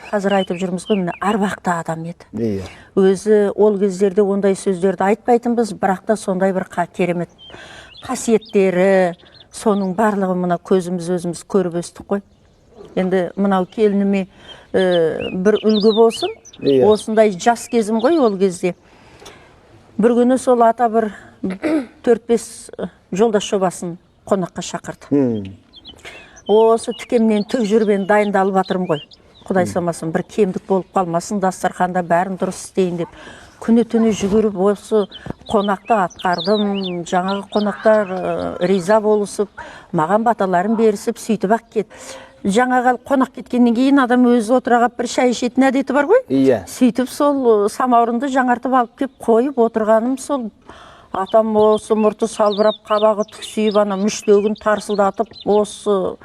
қазір айтып жүрміз ғой, міне арбақты адам еді. Иә. Өзі ол кездерде ондай сөздерді айтпайтынбыз, бірақ та сондай бір керемет қасиеттері, соның барлығы мына көзіміз өзіміз көріп өстік қой. Енді мынау келініме бір үлгі болсын. Осындай жас кезім ғой ол кезде. Бір күні сол ата бір 4-5 жолдас жобасын қонаққа шақырды. Осы тікемнен түк жүрбен дайындалып жатырмын ғой. Құдай самасын бір кемдік болып қалмасын, дастарханда бәрін дұрыс істейін деп. Күні түні жүгіріп осы қонақты атқардым. Жаңағы қонақтар риза болысып, маған баталарын берісіп, сөйтіп ақ кет. Жаңағы қонақ кеткеннен кейін адам өзі отырағап бір шай ішетін әдеті бар ғой. Иә. Сөйтіп сол самаурынды жаңартып алып кеп қойып отырғаным сол. Атам осы мұрты салбырап, қабағы түксиіп, ана мүштөгін тарсылдатып, осы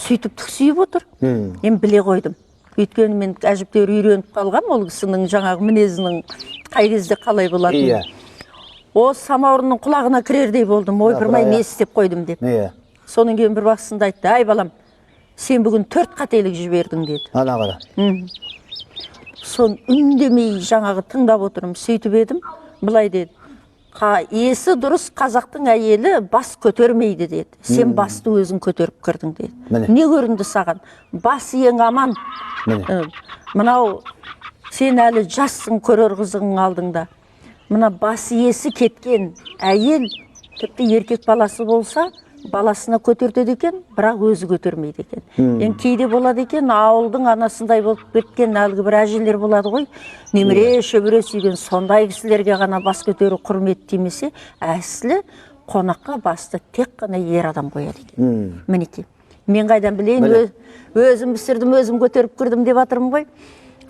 сөйтіп түксиіп отыр. Мен біле қойдым. Өйткені мен әжептәуір үйреніп қалғам, ол кісінің жаңағы мінезінің қай кезде қалай болады. Иә. Осы самаурынның құлағына кірердей болдым. Ойпырмай не істеп қойдым деп. Иә. Соның кейін бір уақытысында айтты: "Ай балам, сен бүгін 4 қателік жібердің" деді. Ана қара. Сон үндемей жаңағы тыңдап отырмын. Сөйтіп едім, былай деді: "Есі дұрыс қазақтың әйелі бас көтермейді" деді. "Сен басты өзің көтеріп кірдің" деді. "Не көрінді саған? Бас ең аман. Мынау сен әлі жассың, көрер қызығың алдыңда. Мына бас есі кеткен әйел, тіпті еркек баласы болса, баласына көтертеді екен, бірақ өзі көтермейді екен. Енді кейде болады екен, ауылдың анасындай болып кеткен әлгі бір әжелер болады ғой, немере шөбере сүйген сондай кісілерге ғана бас көтеру құрмет демесе, әсілі қонаққа басты тек қана ер адам қояды екен. Мінекей. Мен қайдан білейін, өзім пісірдім, өзім көтеріп кірдім деп жатырмын ғой.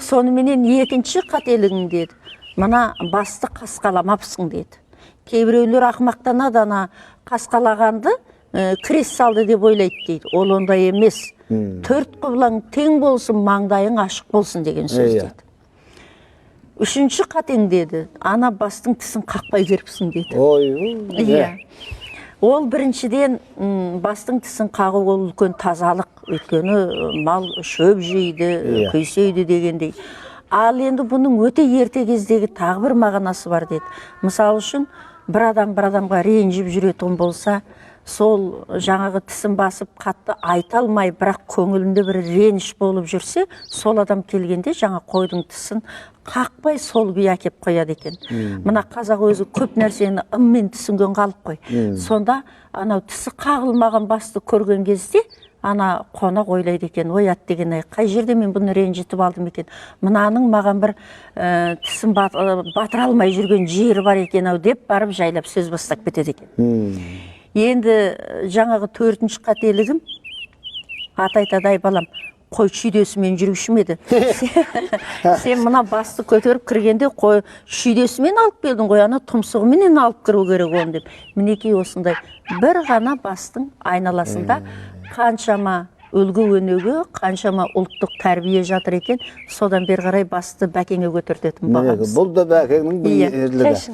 Соныменен екінші қателігің деді. Мына басты қасқаламапсың деді. Кейбіреулер ақымақтанады, ана қасқалағанды крес салды деп ойлайды дейді. Ол ондай емес. 4 құбылаң тең болсын, маңдайың ашық болсын деген сөз деді. Үшінші қатең деді, ана бастың тісін қақпай керіпсің деді. Иә. Ол біріншіден бастың тісін қағу ол үлкен тазалық. Өйткені мал шөп жейді, көйсейді дегендей. Ал енді бұның өте ерте кездегі тағы бір мағынасы бар деді. Мысалы үшін, бір адам бір адамға ренжіп жүретін болса, сол жаңағы тісін басып қатты айта алмай, бірақ көңілінде бір реніш болып жүрсе, сол адам келгенде жаңа қойдың тісін қақпай сол күй әкеп қояды екен. Мына қазақ өзі көп нәрсені ыммен түсінген халық қой. Сонда анау тісі қағылмаған басты көрген кезде ана қонақ ойлайды екен: "Ой, ат деген ай, қай жерде мен бұны ренжітіп алдым екен? Мынаның маған бір тісін батыра алмай жүрген жері бар екен ау" деп барып жайлап сөз бастап кетеді екен. Енді жаңағы 4-ші қателігім, ата айтады: "Ай балам, қой шүйдесімен жүруші ме еді? Сен мына басты көтеріп кіргенде қой шүйдесімен алып келдің ғой, ана тұмсығыменен алып кіру керек оны" деп. Мінекей осындай бір ғана бастың айналасында қаншама үлгі өнеге, қаншама ұлттық тәрбие жатыр екен. Содан бері қарай басты бәкеңе көтертетін бағамыз. Бұл да бәкеңнің бір ерлігі.